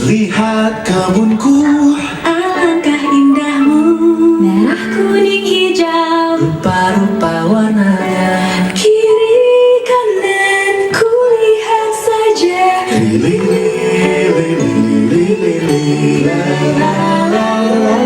Lihat kebunku, alangkah indahmu, merah kuning hijau, rupa-rupa warnanya, kiri kanan ku lihat saja. lili lili lili lili la la la la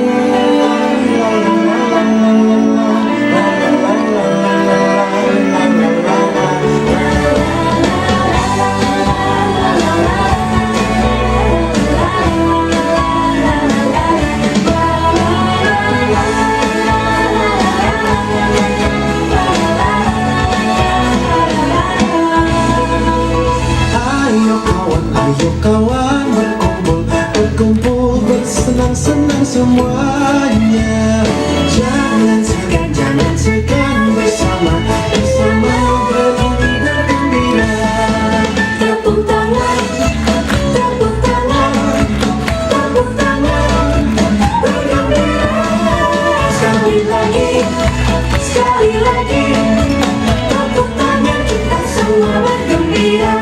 Ayo kawan berkumpul bersenang-senang semuanya. Jangan segan bersama bernyanyi bergembira. Tepuk tangan, tepuk tangan, tepuk tangan, bergembira. Sekali lagi, tepuk tangan kita semua bergembira.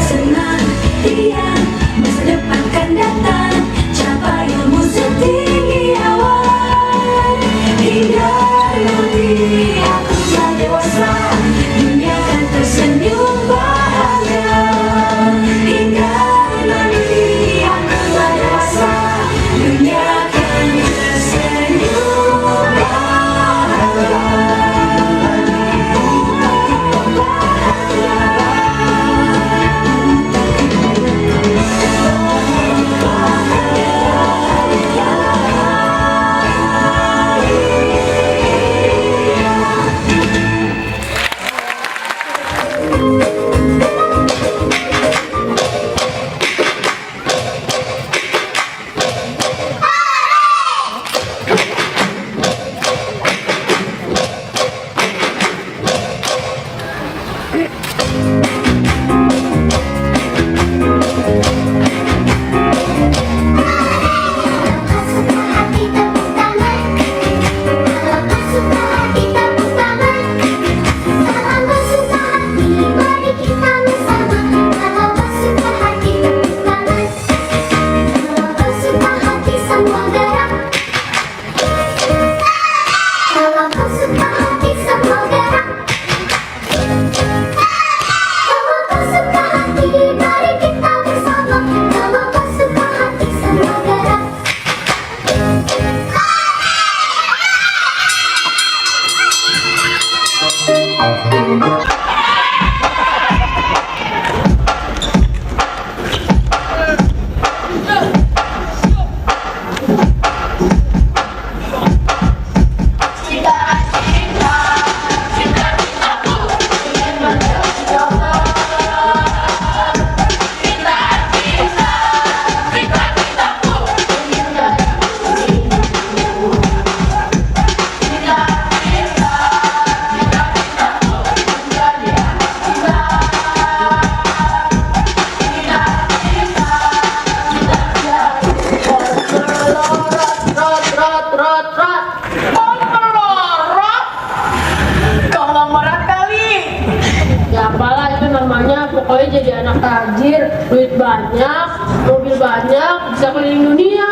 Senang, riang, masa depan kan datang, capai ilmu setinggi awan. Hingga nanti aku telah dewasa, dunia kan tersenyum bahagia. Hingga nanti aku telah dewasa, dunia kan tersenyum bahagia. Pokoknya jadi anak tajir, duit banyak, mobil banyak, bisa keliling dunia.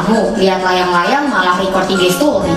kamu lihat layang-layang malah record IG story.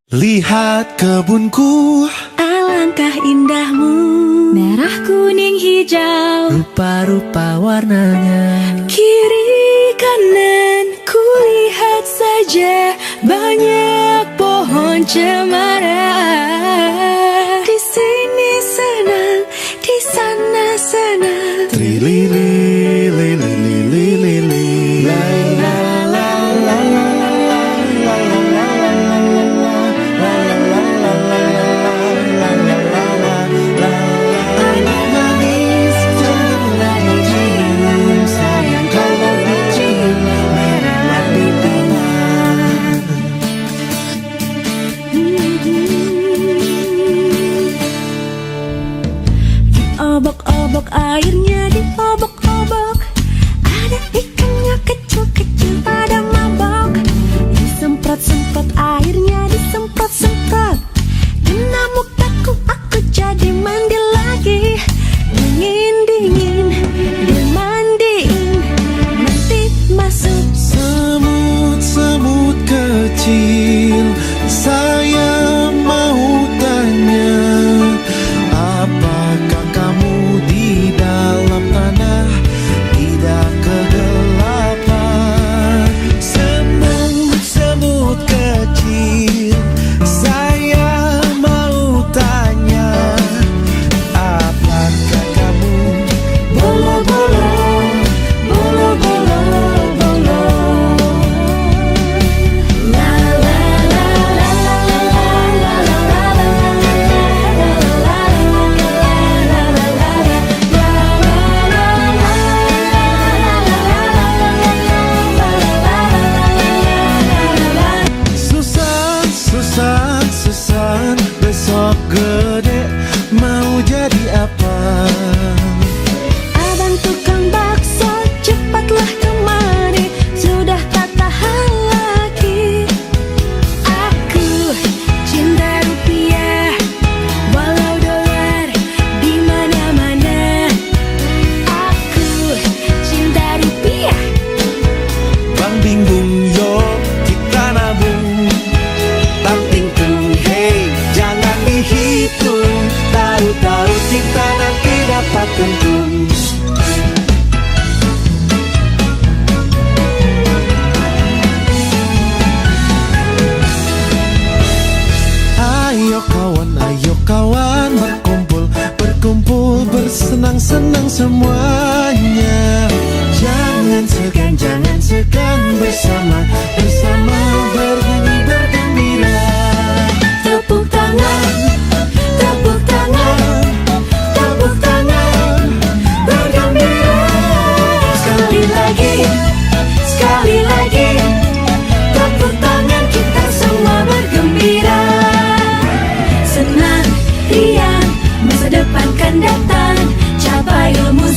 Lihat kebunku, Alangkah indahmu, merah, kuning, hijau, rupa-rupa warnanya. kiri kanan kulihat saja banyak pohon cemara. Di sini senang, di sana senang. trilili lili lili lili la la la la la la la la la la la la la manis janganlah dicium, sayang kalau dicium merahlah pipinya. Diobok-obok airnya, diobok-obok. Ada ikannya kecil-kecil pada mabok. Disemprot-semprot airnya, disemprot-semprot. Kena mukaku, aku jadi mandi lagi. Dingin-dingin, dimandiin. Nanti masuk Semut-semut kecil, saya mau tanya, apakah kamu di dalam tanah tidak kegelapan? Semut-semut kecil, saya mau tanya, apakah kamu bolo-bolo, bolo-bolo, bolo? la la la la la la Susan, Susan, Susan, besok gede mau jadi apa? Abang tukang bakso, cepatlah kemari, sudah tak tahan lagi. Aku cinta rupiah, walau dolar di mana-mana. Aku cinta rupiah. Bang bingung yo, kita nabung, tak tingtung, hey, jangan dihitung. Tahu-tahu cinta nanti dapat untung. Ayo kawan, berkumpul, berkumpul, bersenang-senang semuanya. Jangan segan bersama, bersama bernyanyi bergembira. Tepuk tangan, tepuk tangan, tepuk tangan, bergembira. Sekali lagi, tepuk tangan, kita semua bergembira. Senang, riang, masa depan kan datang, capai ilmu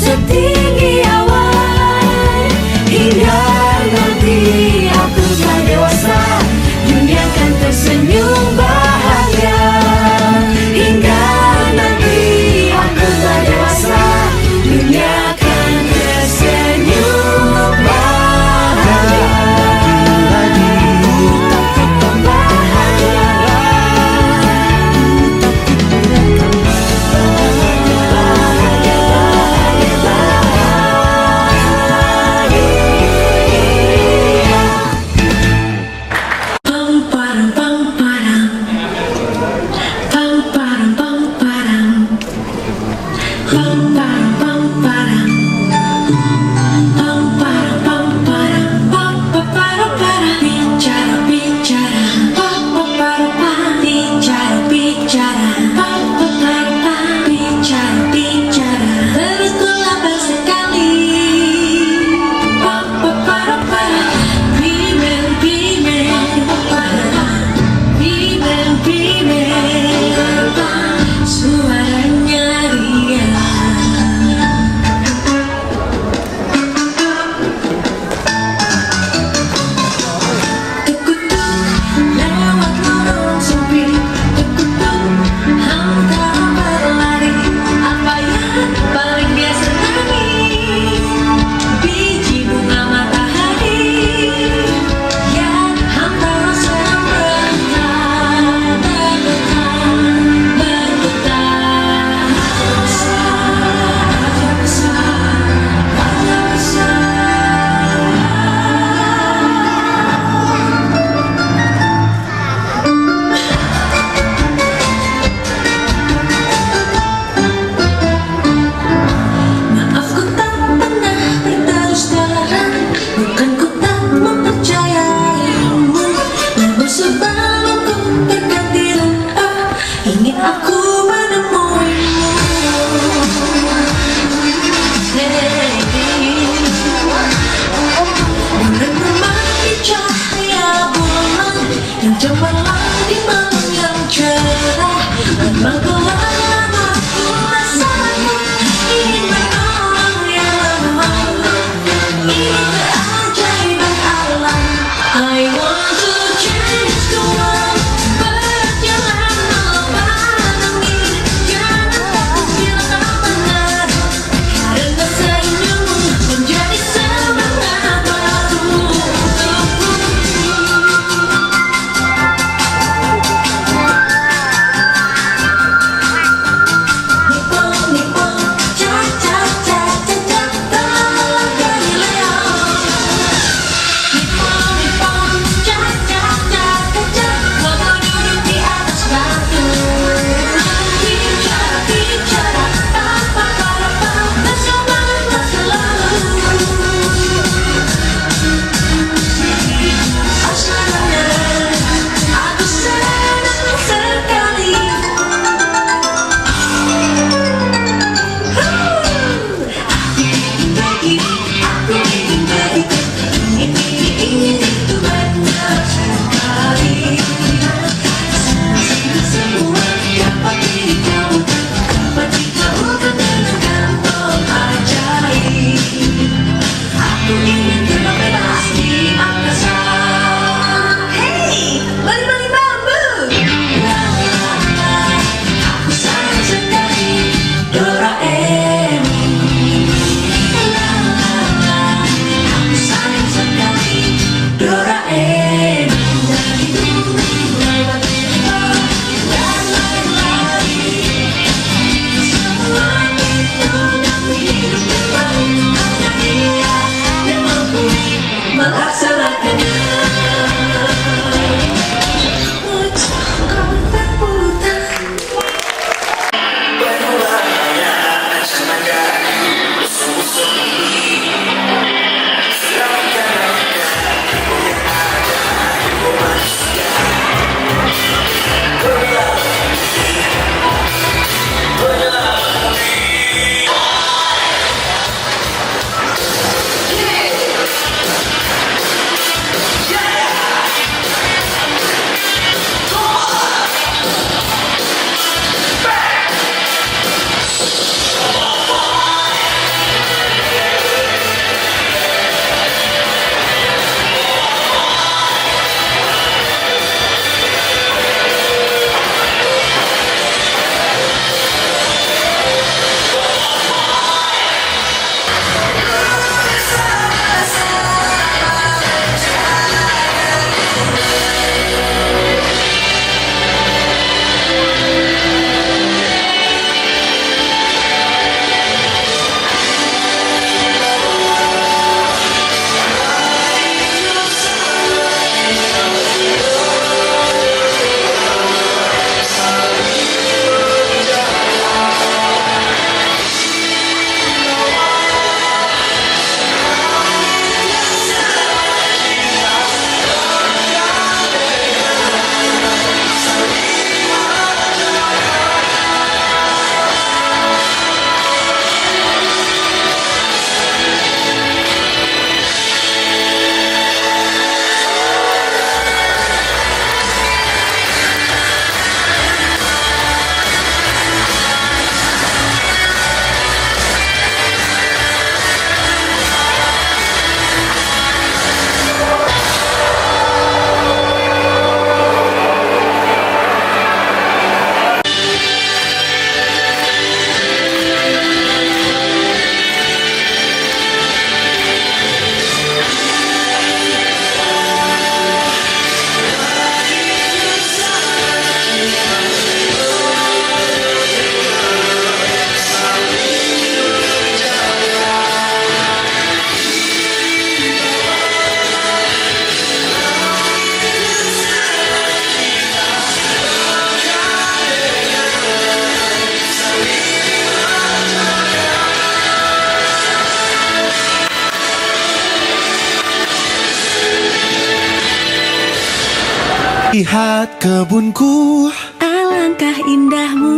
Lihat kebunku, Alangkah indahmu,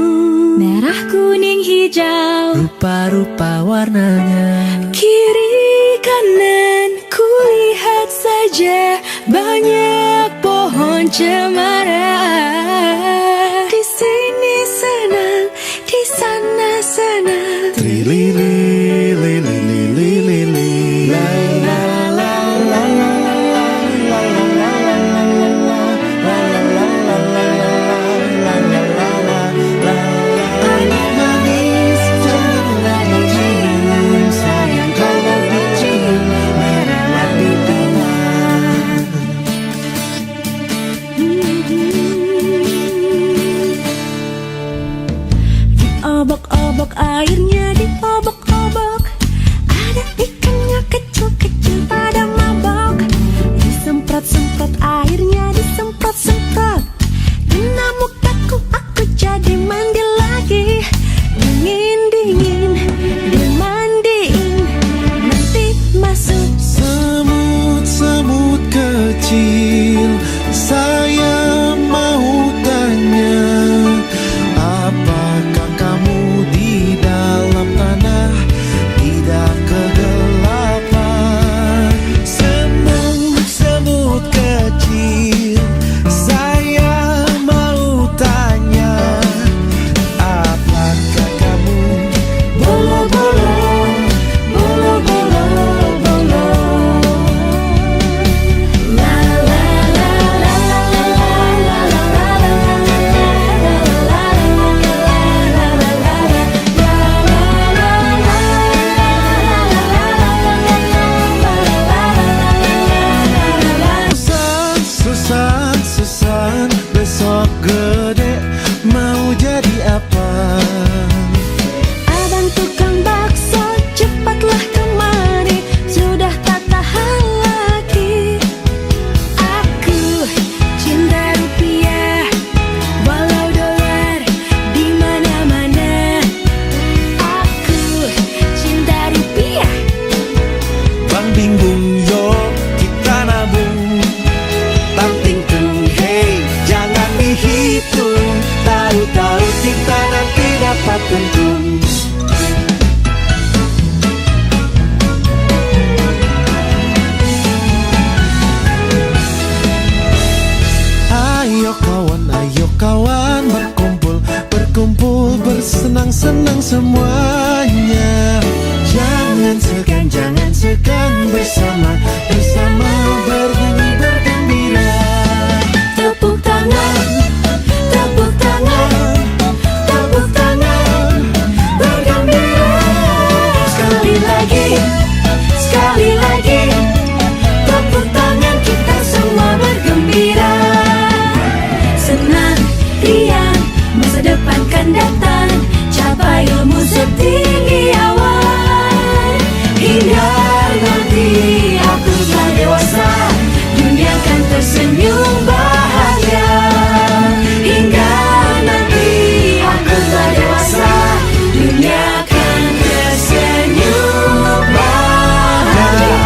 merah kuning hijau, rupa-rupa warnanya. kiri kanan kulihat saja banyak pohon cemara. Di sini senang, di sana senang. trilili lili lili lili la la la la la Obok-obok airnya diobok-obok, ada ikannya kecil-kecil pada mabok. Disemprot-semprot airnya disemprot-semprot, kena mukaku aku jadi mandi lagi. Dingin-dingin dimandiin, nanti masuk. semut-semut kecil, saya mau tanya, apakah kamu di dalam tanah tidak kegelapan? Semut-semut kecil, kawan berkumpul, berkumpul, bersenang-senang semuanya. Jangan segan bersama, bersama bernyanyi bergembira. Tepuk tangan, tepuk tangan, tepuk tangan, bergembira. Sekali lagi, tepuk tangan kita semua bergembira. Senang, riang, masa depan kan datang, capai ilmu setinggi awan. Hingga nanti aku telah dewasa, dunia kan tersenyum bahagia. Hingga nanti aku telah dewasa, dunia kan tersenyum bahagia.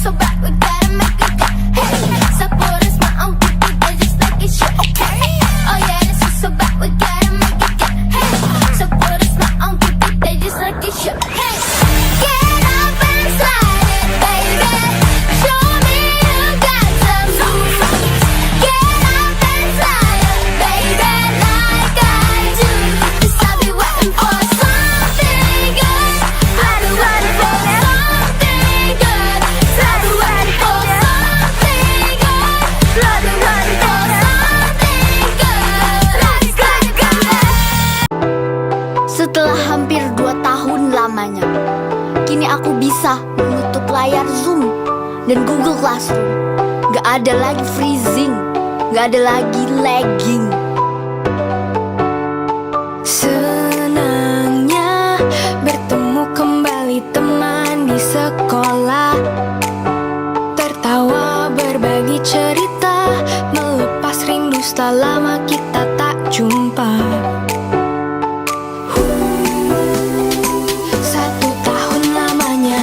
So back, we gotta make it go. Hey, support us, my own people, they just like it shit, okay? Oh yeah, this is so back, we gotta make it go. Hey, support us, my own people, they just like it shit, hey. Get up and slide it, baby. Show me you got some moves. Get up and slide it, baby, like I do. 'Cause I'll be waiting for something good. I'll be waiting for something good. I'll be waiting for something good. I'll be waiting for something good. Let's go. Setelah hampir 2 tahun lamanya, kini aku bisa menutup layar Zoom dan Google Classroom. Gak ada lagi freezing, gak ada lagi lagging. Senangnya bertemu kembali teman di sekolah, tertawa berbagi cerita, melepas rindu setelah lama kita tak jumpa. 1 tahun lamanya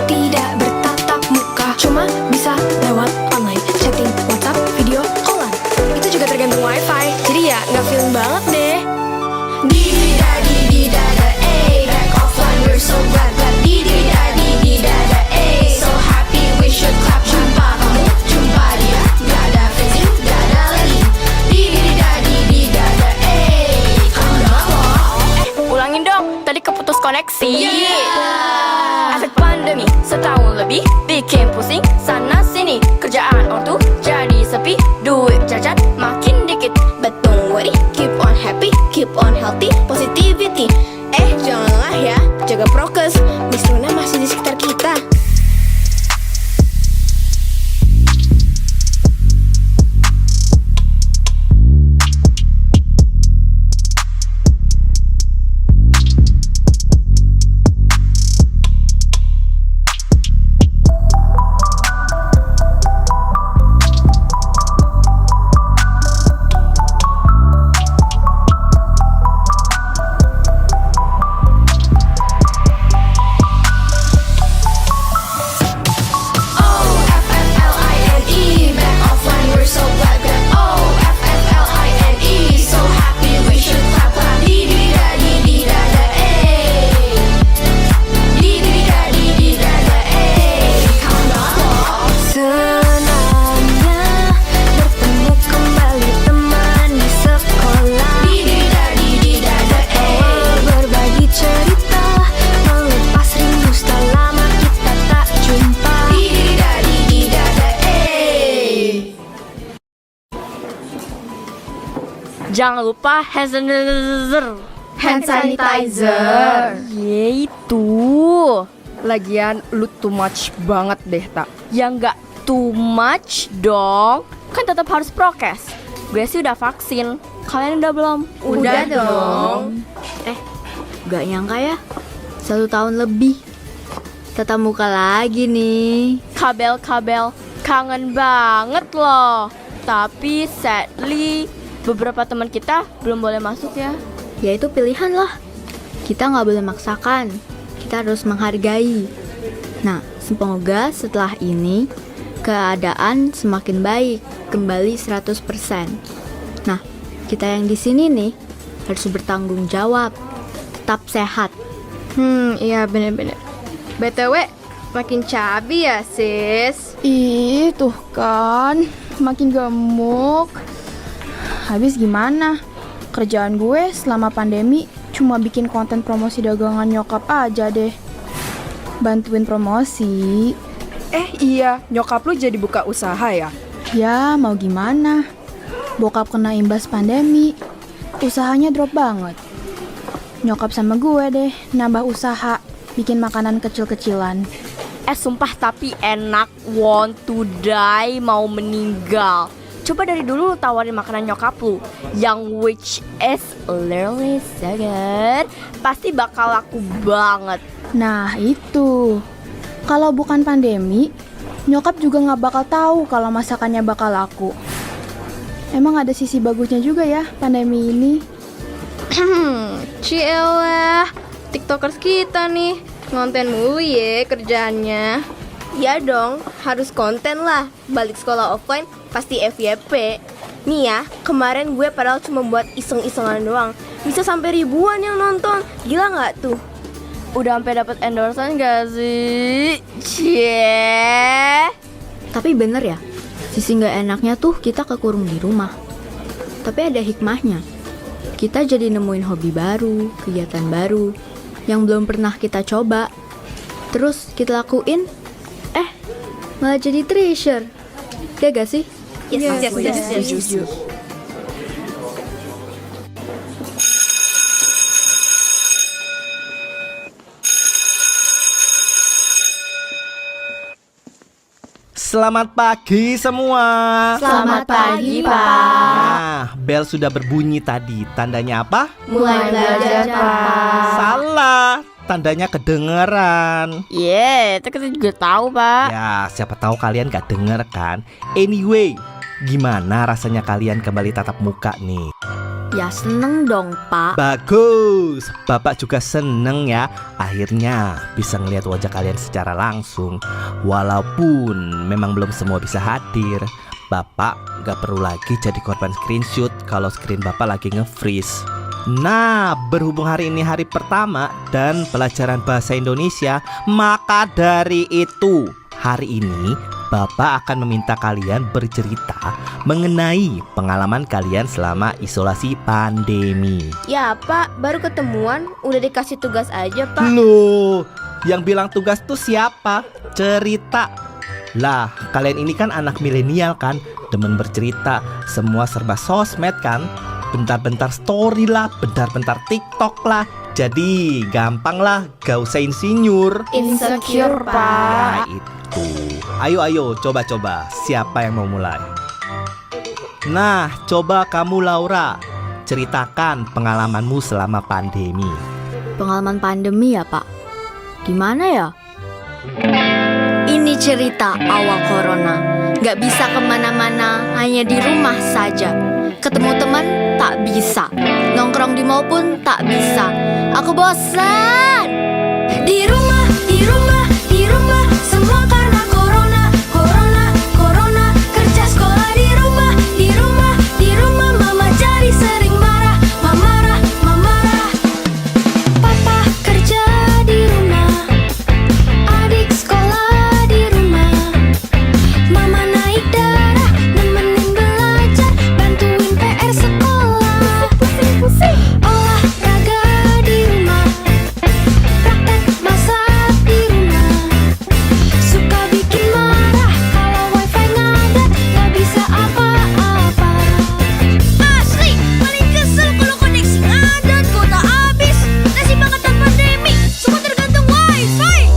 tidak bertatap muka, cuma bisa lewat online, chatting, WhatsApp, video callan. Itu juga tergantung wifi, jadi ya nggak feeling banget deh. Di-di-da-di-di-da-da, back offline, we're so glad. Di-di-da-di-di-da-da, so happy we should clap. Jumpa kamu, jumpa dia, gak ada facing, gak ada lagi. Di-di-da-di-di-da-da, kamu udah loh. Ulangin dong, tadi keputus koneksi. Efek pandemi setahun lebih bikin pusing sana sini, kerjaan ortu jadi sepi, duit jajan makin dikit. But don't worry, keep on happy, keep on healthy, positivity. Jangan lelah ya, jaga prokes. Miss Luna masih di sekitar kita. Jangan lupa hand sanitizer. Hand sanitizer. Yaitu. Lagian lu too much banget deh, tak? Ya nggak too much dong. Kan tetap harus prokes. Gue sih udah vaksin. Kalian udah belum? Udah dong. Gak nyangka ya, 1 tahun lebih tatap muka lagi nih. Kabel-kabel kangen banget loh. Tapi sadly beberapa teman kita belum boleh masuk ya. Ya itu pilihan lah. Kita gak boleh maksakan. Kita harus menghargai. Nah, semoga setelah ini keadaan semakin baik, kembali 100%. Nah, kita yang di sini nih harus bertanggung jawab, tetap sehat. Iya bener-bener. BTW, makin cabi ya sis. Ih, tuh kan, makin gemuk. Habis gimana? Kerjaan gue selama pandemi cuma bikin konten promosi dagangan nyokap aja deh. Bantuin promosi. Iya, nyokap lu jadi buka usaha ya? Ya, mau gimana? Bokap kena imbas pandemi. Usahanya drop banget. Nyokap sama gue deh nambah usaha, bikin makanan kecil-kecilan. Sumpah tapi enak, want to die, mau meninggal. Coba dari dulu lu tawarin makanan nyokap lu, yang which is literally so good. Pasti bakal laku banget. Nah itu, kalau bukan pandemi, nyokap juga gak bakal tahu kalau masakannya bakal laku. Emang ada sisi bagusnya juga ya pandemi ini. Cielah, tiktokers kita nih ngonten mulu ya kerjaannya. Ya dong, harus konten lah. Balik sekolah offline pasti FYP. Nih ya, kemarin gue padahal cuma buat iseng-isengan doang, bisa sampai ribuan yang nonton. Gila nggak tuh? Udah sampai dapat endorsean gak sih? Cie. Tapi bener ya, sisi nggak enaknya tuh kita kekurung di rumah. Tapi ada hikmahnya. Kita jadi nemuin hobi baru, kegiatan baru yang belum pernah kita coba. Terus kita lakuin, malah jadi treasure. Ya gak sih? Yes. Selamat pagi semua. Selamat pagi, Pak. Nah, bel sudah berbunyi tadi. Tandanya apa? Mulai belajar, Pak. Salah. Tandanya kedengeran. Itu kita juga tahu, Pak. Ya, siapa tahu kalian gak denger kan. Anyway, gimana rasanya kalian kembali tatap muka nih? Ya seneng dong, Pak. Bagus, Bapak juga seneng ya. Akhirnya bisa ngelihat wajah kalian secara langsung. Walaupun memang belum semua bisa hadir, Bapak gak perlu lagi jadi korban screenshot kalau screen Bapak lagi nge-freeze. Nah, berhubung hari ini hari pertama dan pelajaran bahasa Indonesia, maka dari itu hari ini Bapak akan meminta kalian bercerita mengenai pengalaman kalian selama isolasi pandemi. Ya, Pak, baru ketemuan udah dikasih tugas aja, Pak. Loh, yang bilang tugas tuh siapa? Cerita. Lah, kalian ini kan anak milenial kan, demen bercerita, semua serba sosmed kan. Bentar-bentar story lah, bentar-bentar TikTok lah. Jadi gampang lah, gak usah insinyur. Insecure, Ya Pak. itu. Ayo, coba-coba. Siapa yang mau mulai? Nah, coba kamu Laura, ceritakan pengalamanmu selama pandemi. Pengalaman pandemi ya, Pak? Gimana ya? Ini cerita awal corona. Gak bisa kemana-mana, hanya di rumah saja. Ketemu teman tak bisa, nongkrong di mall pun tak bisa. Aku bosan. Di rumah, di rumah, di rumah, semua karena corona, corona, corona. Kerja sekolah di rumah, di rumah, di rumah. Mama jadi sering marah, marah, marah. Papa kerja di rumah, adik sekolah di rumah. Mama naik darah, nemenin belajar, bantuin PR sekolah. Pusing. Olahraga di rumah, praktek masak di rumah. Suka bikin marah kalau wifi ngadat, gak bisa apa-apa. Asli, paling kesel kalau koneksi ngadat, kuota habis. Nasib angkatan pandemi, semua tergantung wifi.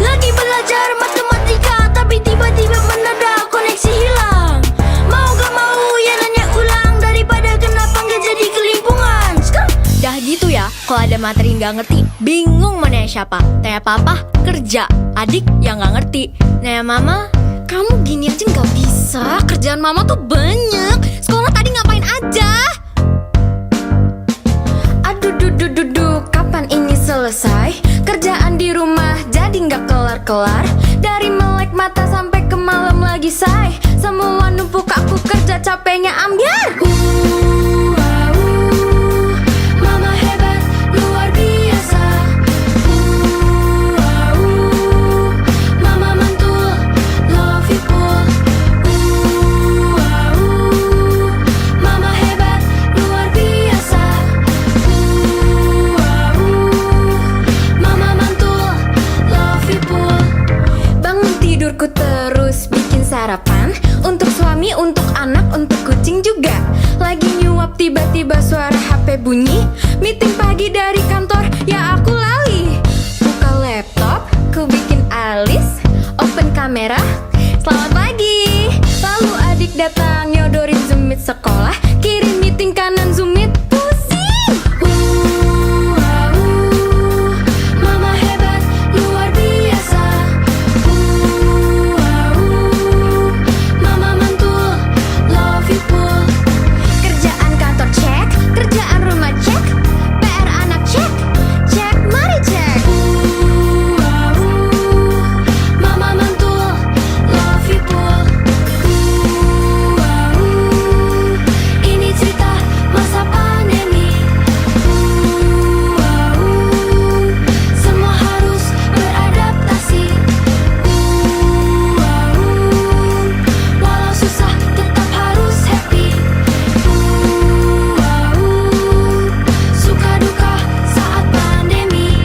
Lagi belajar matematika, tapi tiba-tiba mendadak koneksi hilang. Mau gak mau ya nanya ulang, daripada kenapa gak jadi kelimpungan. Dah gitu ya, kalau ada materi nggak ngerti, bingung mau nanya siapa. Tanya papa, kerja. Adik yang nggak ngerti. Nanya mama, Kamu gini aja nggak bisa. Kerjaan mama tuh banyak. Sekolah tadi ngapain aja? Aduh, kapan ini selesai? Kerjaan di rumah jadi nggak kelar-kelar. Dari melek mata sampai ke malam lagi say. Semua numpuk aku kerja capeknya ambiar. Mama hebat luar biasa. Mama mantul love you full. Mama hebat luar biasa. Mama mantul love you full. Bangun tidurku terus bikin sarapan. Untuk suami, untuk anak, untuk kucing juga. Lagi nyuap tiba-tiba suara HP bunyi. Meeting pagi dari kantor, ya aku lali. Buka laptop, ku bikin alis. Open kamera, selamat pagi. Lalu adik datang nyodorin Zoom Meet sekolah. Kirim meeting kanan Zoom Meet, pusing. Mama hebat, luar biasa. Mama mantul, love you full. Kerjaan kantor cek, kerjaan rumah cek, PR anak cek, cek mari cek. Mama mantul, love you full. Ini cerita masa pandemi. Semua harus beradaptasi. Walau susah tetap harus happy. Suka duka saat pandemi.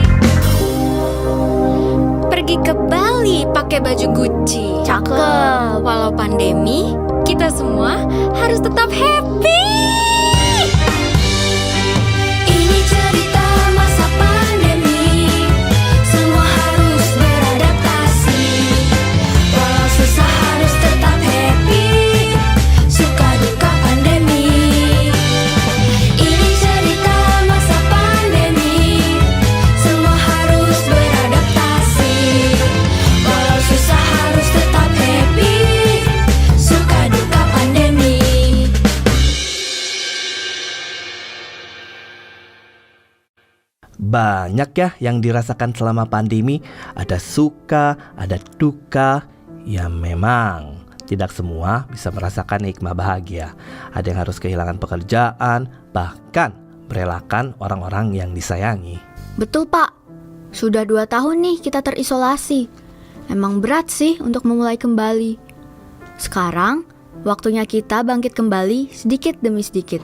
Pergi ke Bali pakai baju Gucci. Cakep. Walau pandemi, kita semua harus tetap happy. Ini cerita masa pandemi. Semua harus beradaptasi. Walau susah harus tetap happy. Suka duka pandemi. Ini cerita masa pandemi. Semua harus beradaptasi. Walau susah harus tetap happy. Suka duka pandemi. Banyak ya yang dirasakan selama pandemi. Ada suka, ada duka. Ya memang tidak semua bisa merasakan nikmat bahagia. Ada yang harus kehilangan pekerjaan, bahkan merelakan orang-orang yang disayangi. Betul Pak, sudah 2 tahun nih kita terisolasi. Emang berat sih untuk memulai kembali. Sekarang, waktunya kita bangkit kembali sedikit demi sedikit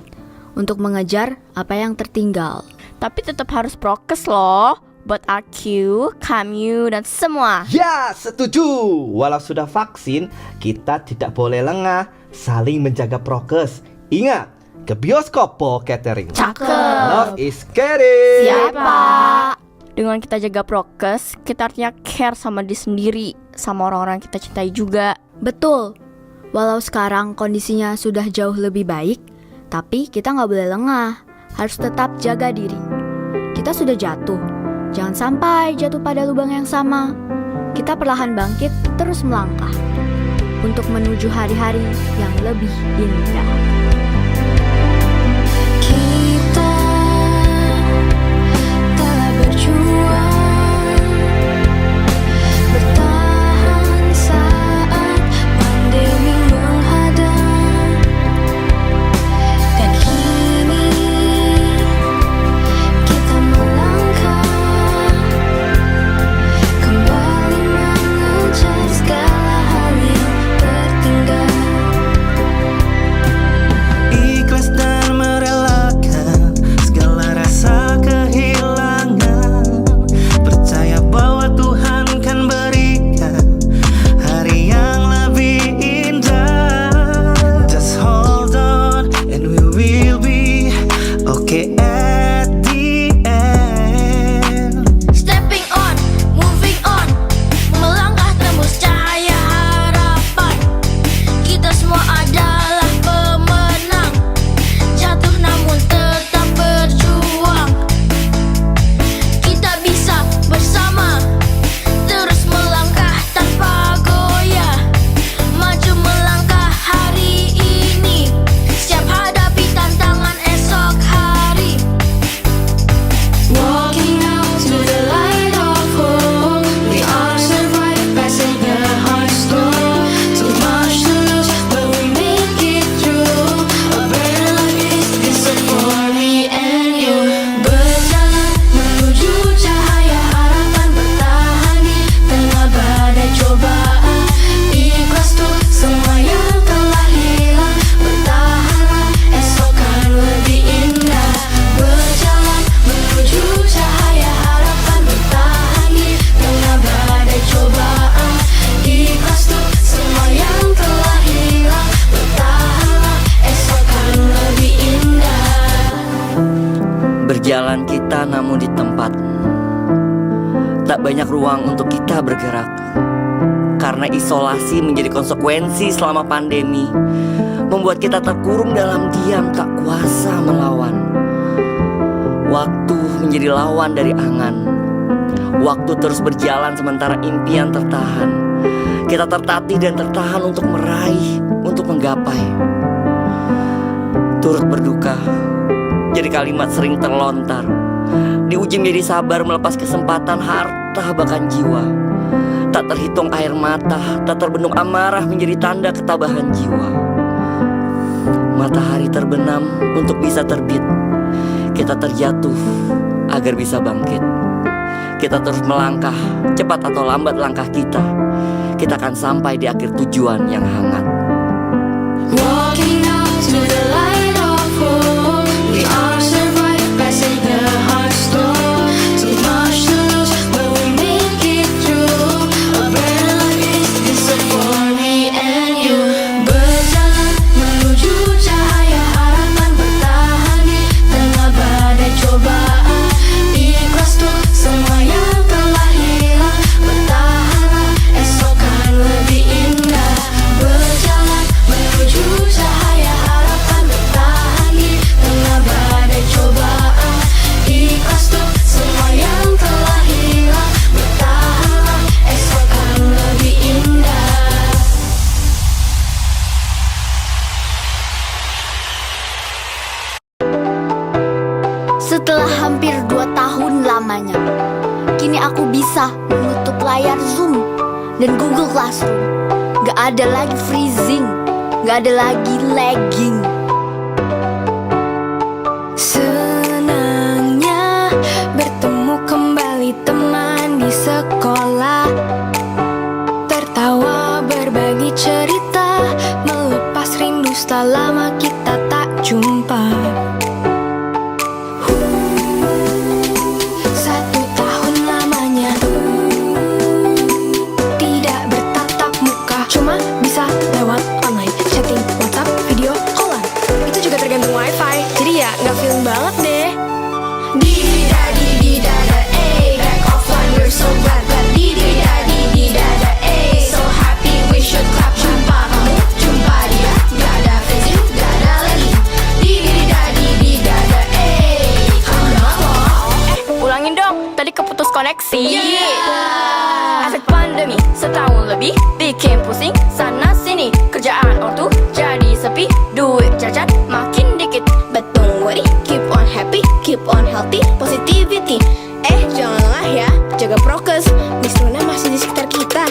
untuk mengejar apa yang tertinggal. Tapi tetap harus prokes loh. Buat aku, kamu, dan semua. Ya, setuju. Walau sudah vaksin, kita tidak boleh lengah, saling menjaga prokes. Ingat, ke bioskop po catering. Cakep. Love is caring. Siap, Pak. Dengan kita jaga prokes, kita artinya care sama diri sendiri, sama orang-orang kita cintai juga. Betul. Walau sekarang kondisinya sudah jauh lebih baik, tapi kita nggak boleh lengah. Harus tetap jaga diri. Kita sudah jatuh. Jangan sampai jatuh pada lubang yang sama. Kita perlahan bangkit, terus melangkah untuk menuju hari-hari yang lebih indah. Kita telah berjuang, bertahan saat pandemi menghadang, dan kini kita melangkah kembali mengejar segala hal yang tertinggal. perjumpaan kita namun di tempat. Tak banyak ruang untuk kita bergerak. Karena isolasi menjadi konsekuensi selama pandemi, membuat kita terkurung dalam diam, tak kuasa melawan. Waktu menjadi lawan dari angan. Waktu terus berjalan sementara impian tertahan. Kita tertatih dan tertahan untuk meraih, untuk menggapai. Turut berduka, jadi kalimat sering terlontar. Diuji menjadi sabar melepas kesempatan harta bahkan jiwa. Tak terhitung air mata, tak terbendung amarah menjadi tanda ketabahan jiwa. Matahari terbenam untuk bisa terbit. Kita terjatuh agar bisa bangkit. Kita terus melangkah, cepat atau lambat langkah kita. Kita akan sampai di akhir tujuan yang hangat. Walking out to the light of hope, we all survive passing the hard storm. Too much to lose, but we make it through. A better life is this for me and you. Berjalan menuju cahaya harapan, bertahan di tengah badai cobaan. Ikhlas tuh semua yang telah hilang, bertahanlah esok kan lebih indah. Berjalan menuju cahaya harapan, bertahan di tengah badai cobaan. Ikhlas tuh semua yang telah hilang, bertahanlah esok kan lebih indah. Setelah hampir 2 tahun lamanya, kini aku bisa menutup layar Zoom dan Google Classroom. Gak ada lagi freezing, gak ada lagi lagging. Senangnya bertemu kembali teman di sekolah, tertawa berbagi cerita, melepas rindu setelah lama kita tak jumpa. 1 tahun lamanya tidak bertatap muka, cuma bisa lewat online, chatting, WhatsApp, video callan. Itu juga tergantung wifi, jadi ya nggak feeling banget deh. Di-di-da-di-di-da-da, back offline we're so glad. Di-di-da-di-di-da-da, so happy we should clap. Jumpa kamu, jumpa dia, gak ada Facebook, gak ada lagi. Di-di-da-di-di-da-da, calm down loh. Ulangin dong, tadi keputus koneksi. Efek pandemi setahun lebih bikin pusing sana sini, kerjaan ortu jadi sepi, duit jajan makin dikit. But don't worry, keep on happy, keep on healthy, positivity. Jangan lengah ya, jaga prokes. Miss Luna masih di sekitar kita.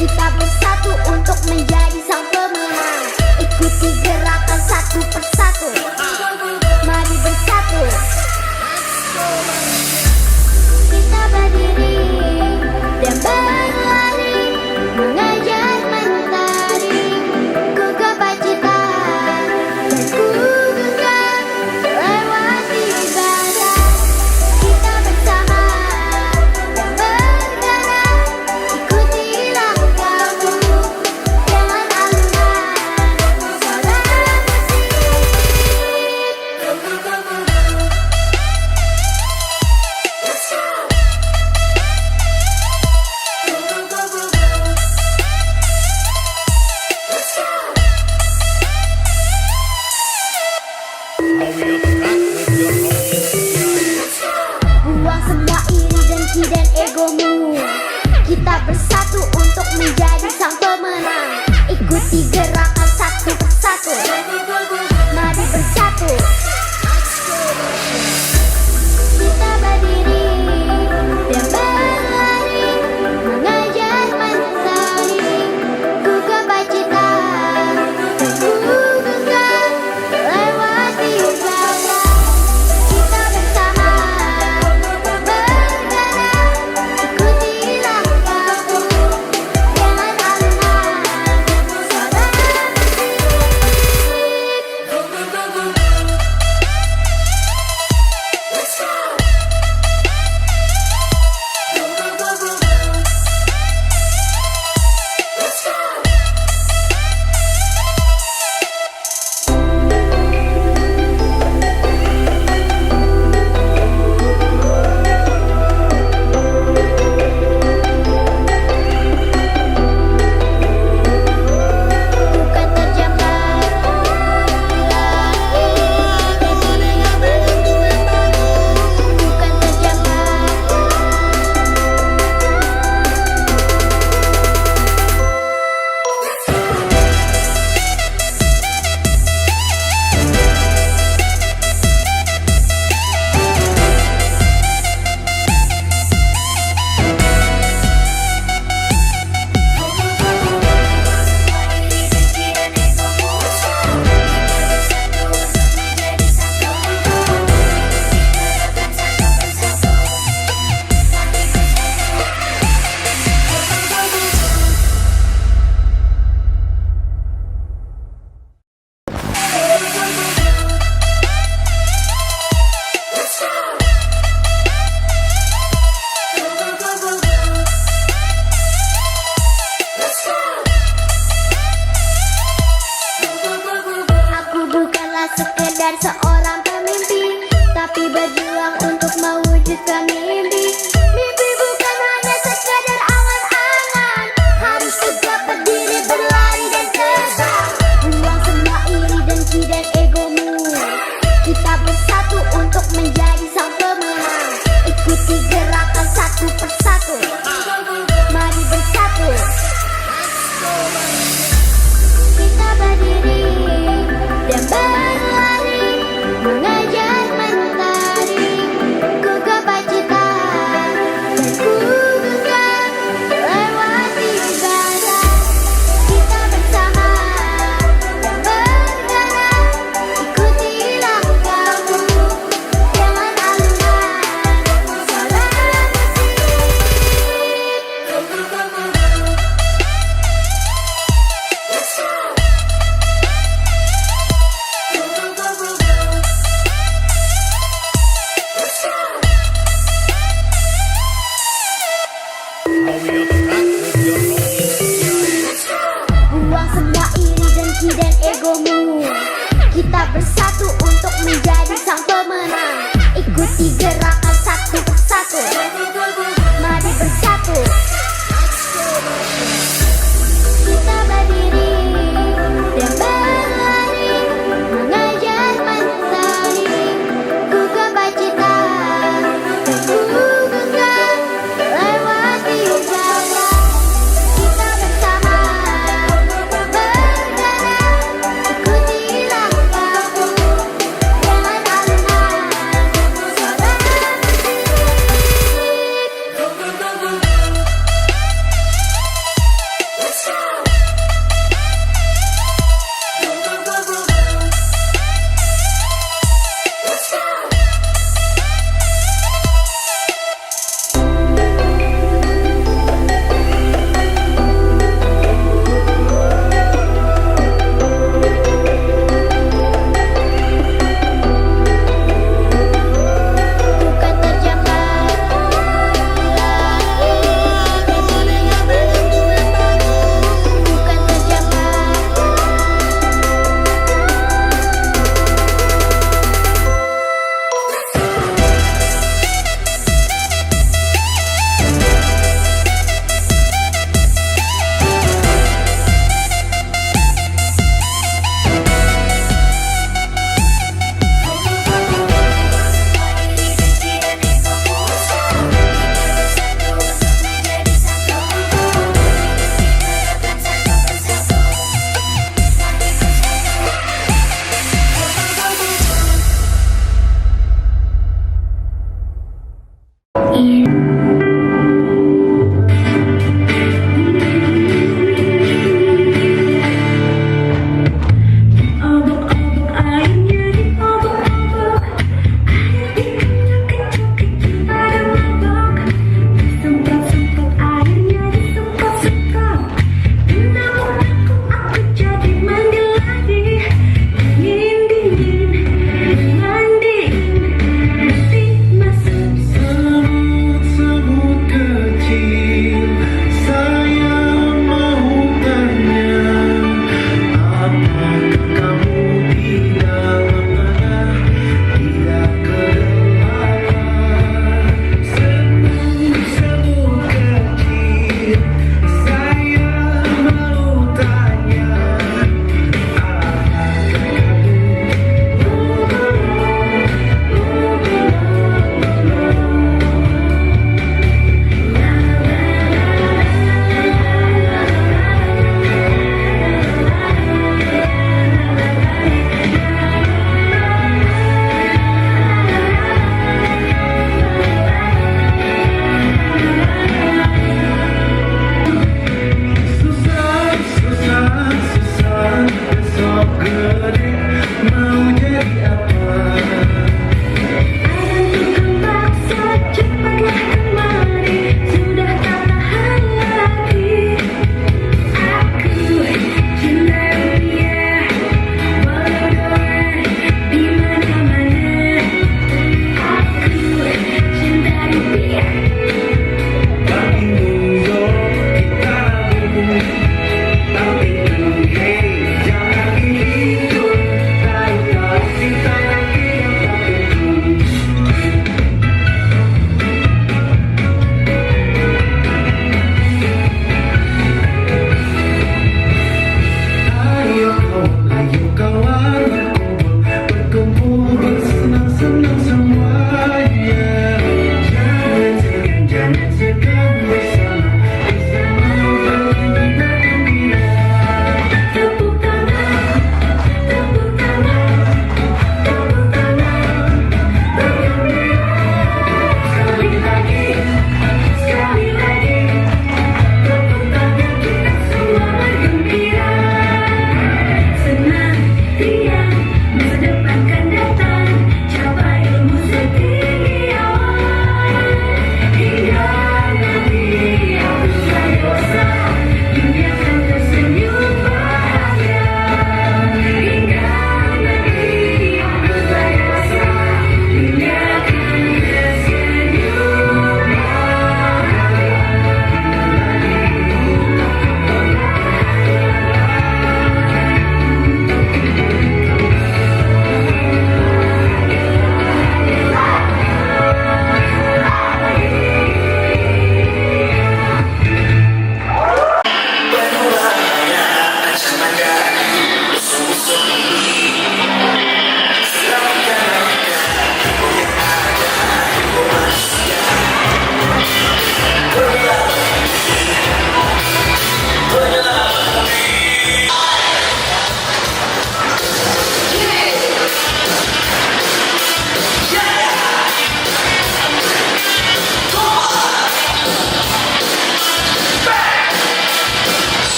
Kita bersatu untuk menjadi sang pemenang. Ikuti dengki dan egomu. Kita bersatu untuk menjadi sang pemenang. Ikuti gerakan satu persatu. Mari bersatu. Kita berdiri dan berlari, mengejar mentari. Ku gapai cita dan ku genggam lewati udara. Kita bersama bergerak, ikuti langkahku dengan alunan suara bukan terjamah bukan terjamah. Aku bukanlah sekedar seorang pemimpi, tapi berjuang untuk mewujudkan mimpi. Mimpi bukan hanya sekedar angan-angan, harus tegak berdiri, berlari dan terbang. Buang semua iri, dengki dan egomu. Kita bersatu untuk menjadi sang pemenang. Ikuti gerakan satu persatu. Mari bersatu. Kita berdiri dan berlari, mengejar mentari. Ku gapai cita dan ku genggam lewati udara. Kita bersama dan bergerak, ikuti langkahmu dengan alunan suara Masuk semut-semut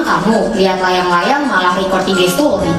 kamu lihat layang-layang malah record IG story.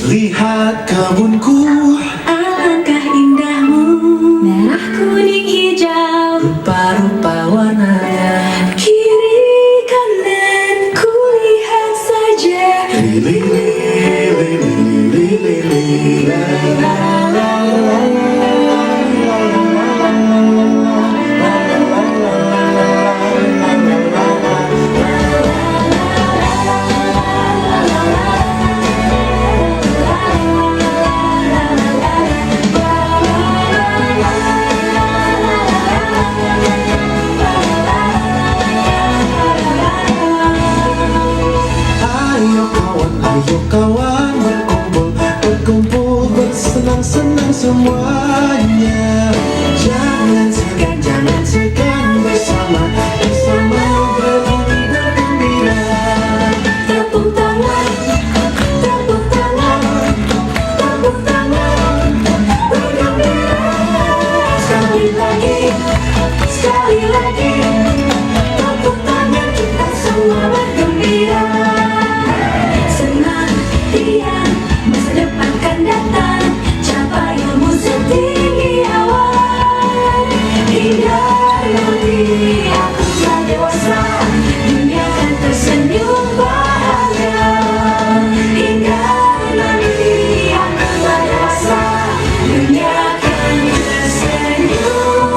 Lihat kebunku, Alangkah indahmu, merah kuning hijau, rupa-rupa warnanya. kiri kanan ku lihat saja. Lili, lili, lili, lili, la, la, la, la, Ayo kawan berkumpul, berkumpul, bersenang-senang semuanya. Jangan segan bersama, bersama bernyanyi dan gembira. Tepuk tangan, tepuk tangan, tepuk tangan, bergembira. Sekali lagi, tepuk tangan kita semua bergembira. Senang, riang, masa depan kan datang, capai ilmu setinggi awan. Hingga nanti aku telah dewasa, dunia kan tersenyum bahagia. Hingga nanti aku telah dewasa, dunia kan tersenyum bahagia.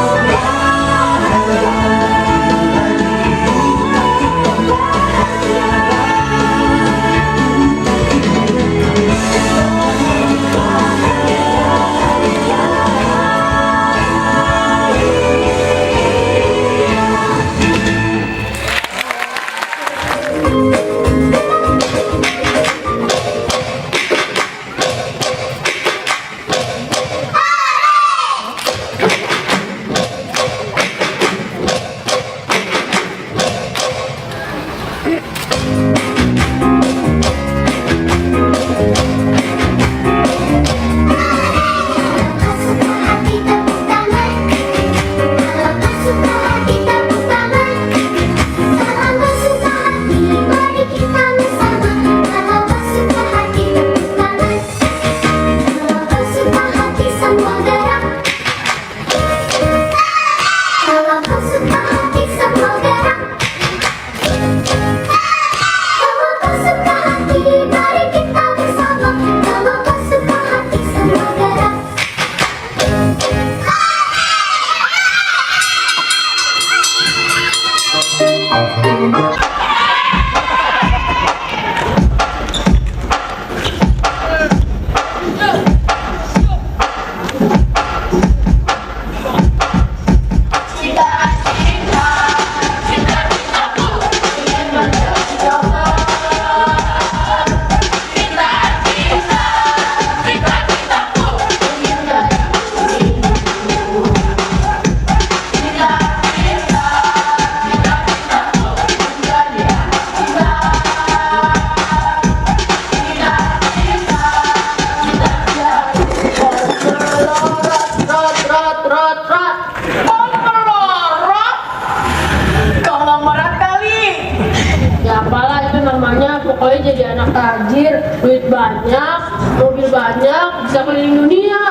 pokoknya jadi anak tajir, duit banyak, mobil banyak, bisa keliling dunia.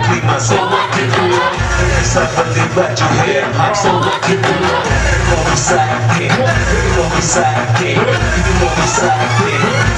Terima kasih. bisa beli baju hip hop. So what you do? Mau bisa hip, mau bisa hip, mau bisa hip.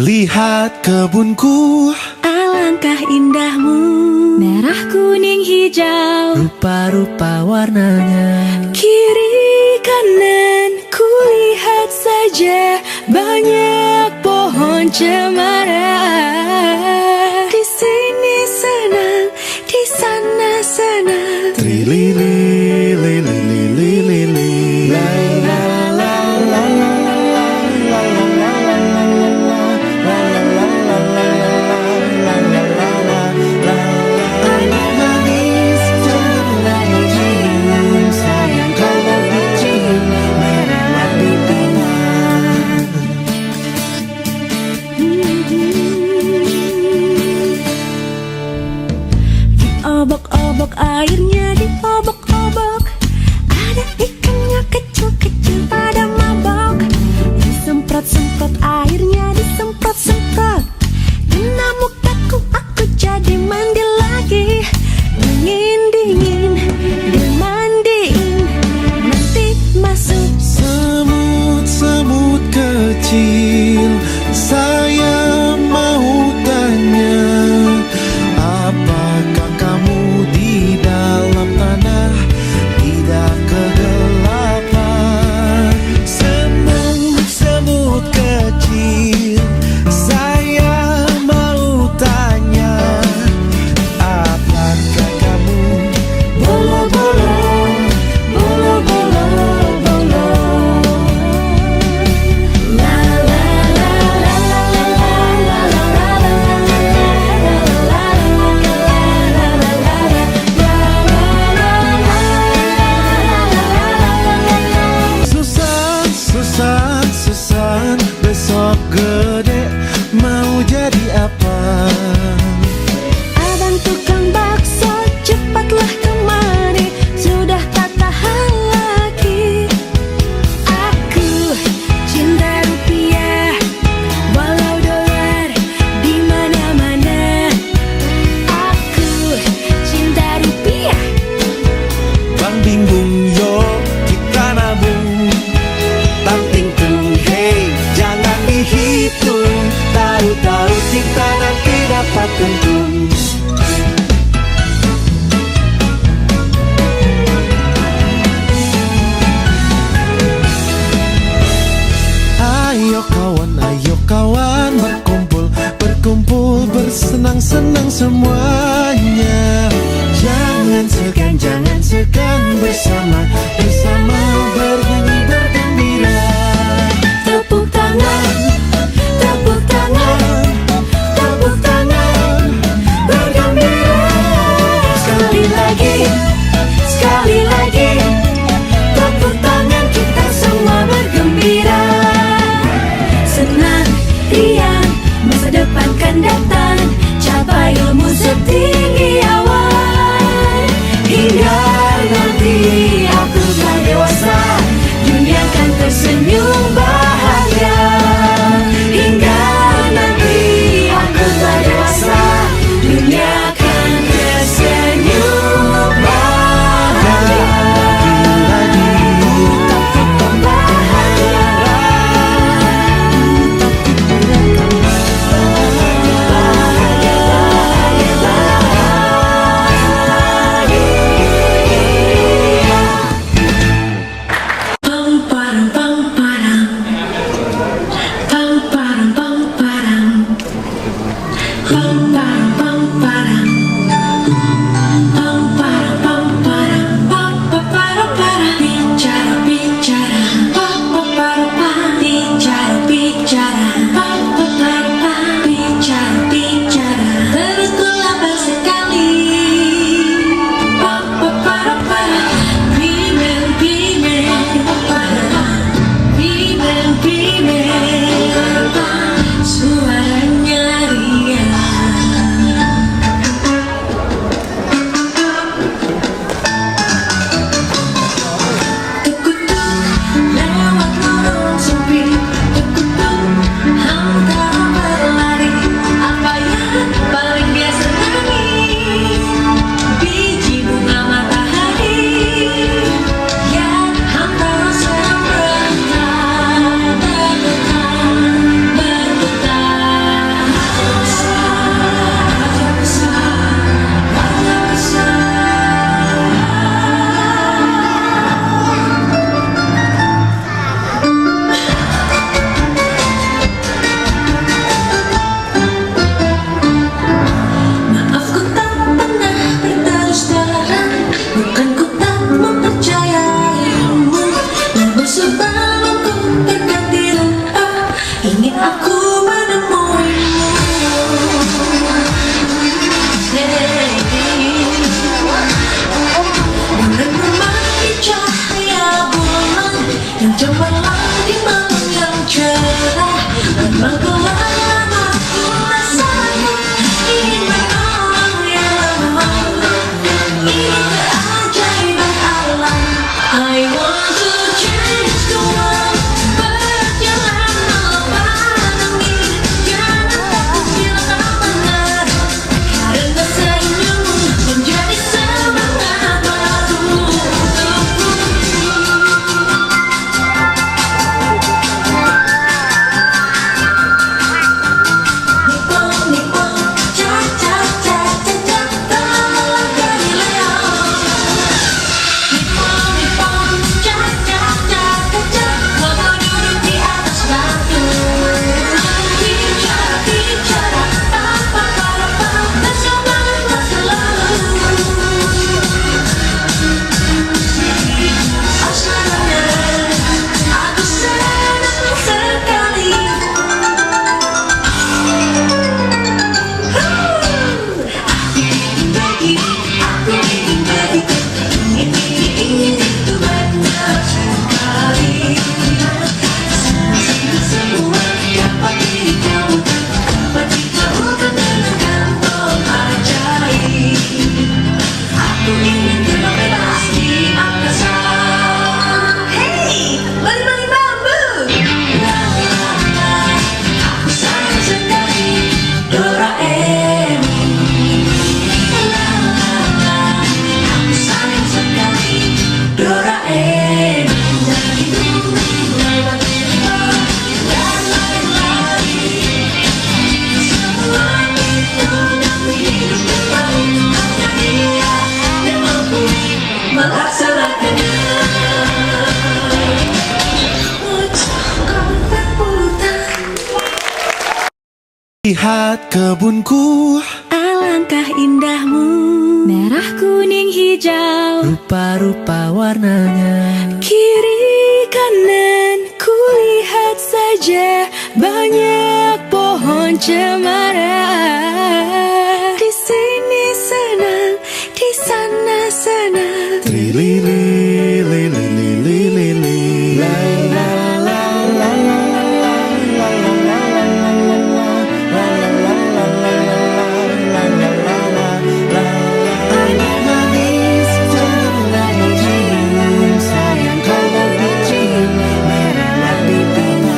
Lihat kebunku, Alangkah indahmu, merah, kuning, hijau, Rupa-rupa warnanya, kiri kanan kulihat saja banyak pohon cemara. Di sini senang, di sana senang. Obok-obok airnya diobok-obok, ada ikannya kecil-kecil pada mabok. Disemprot-semprot airnya disemprot-semprot, kena mukaku aku jadi mandi lagi. Dingin-dingin dimandiin, nanti masuk semut-semut kecil. Saya mau tanya, apakah kamu di dalam tanah tidak kegelapan? Semut-semut kecil, saya mau tanya, apakah kamu bolo-bolo, bolo-bolo, bolo? La la la la la la la Susan, besok gede mau jadi apa? Abang tukang bakso, cepatlah kemari, sudah tak tahan lagi. Aku cinta rupiah, walau dolar di mana-mana. Aku cinta rupiah. Bang bingung yo, kita nabung. Banting tung, hey, jangan dihitung. Tahu-tahu kita nanti dapat untung. Ayo kawan, berkumpul, berkumpul, bersenang-senang semuanya. Jangan segan bersama, bersama bernyanyi bergembira. Tepuk tangan, tepuk tangan, tepuk tangan, bergembira. Sekali lagi, tepuk tangan kita semua bergembira. Senang, riang, masa depan kan datang, capai ilmu setinggi awan. Hingga nanti aku telah dewasa, dunia kan tersenyum bahagia. Hingga nanti aku telah dewasa, dunia kan tersenyum bahagia. Tetap bahagia. lihat kebunku, Alangkah indahmu, merah, kuning, hijau, rupa-rupa warnanya. kiri kanan kulihat saja banyak pohon cemara. Di sini senang, di sana senang. Trilili, lili, lili, lili, la la la la la la la la la la la la la la. Manis terlalu cium, sayang kalau dicium merahlah pipinya.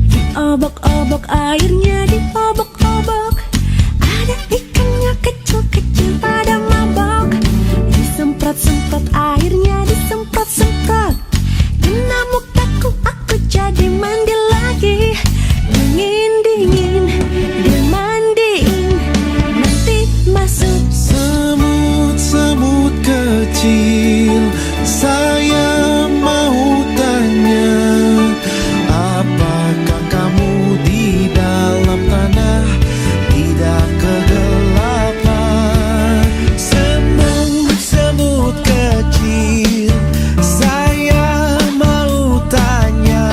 Diobok-obok airnya, diobok-obok, ada ikannya kecil-kecil pada mabok. Disemprot-semprot airnya, disemprot-semprot, kena mukaku aku jadi mandi lagi. Dingin-dingin dimandiin, nanti masuk. Semut-semut kecil, saya mau tanya, apakah kamu di dalam tanah tidak kegelapan? Semut-semut kecil, saya mau tanya,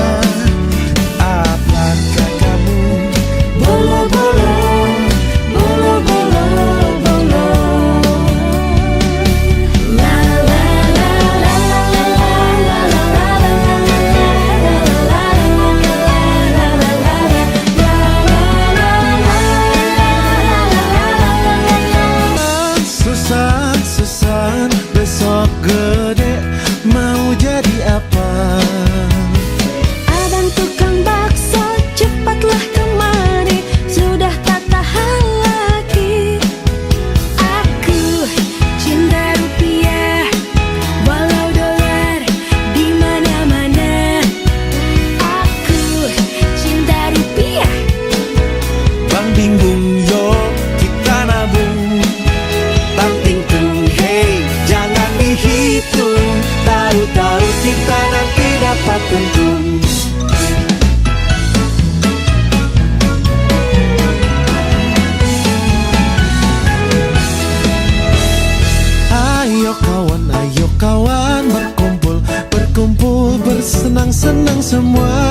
apakah kamu bolo-bolo, bolo-bolo, bolo? La la la la la la la Susan, besok gede mau jadi apa? Abang tukang bakso, cepatlah kemari, sudah tak tahan lagi. Aku cinta rupiah, walau dolar di mana-mana. Aku cinta rupiah. Bang bingung yo, kita nabung, banting tung, hey, jangan dihitung, tahu-tahu kita nanti dapat untung. Ayo kawan, berkumpul, berkumpul, bersenang-senang semua.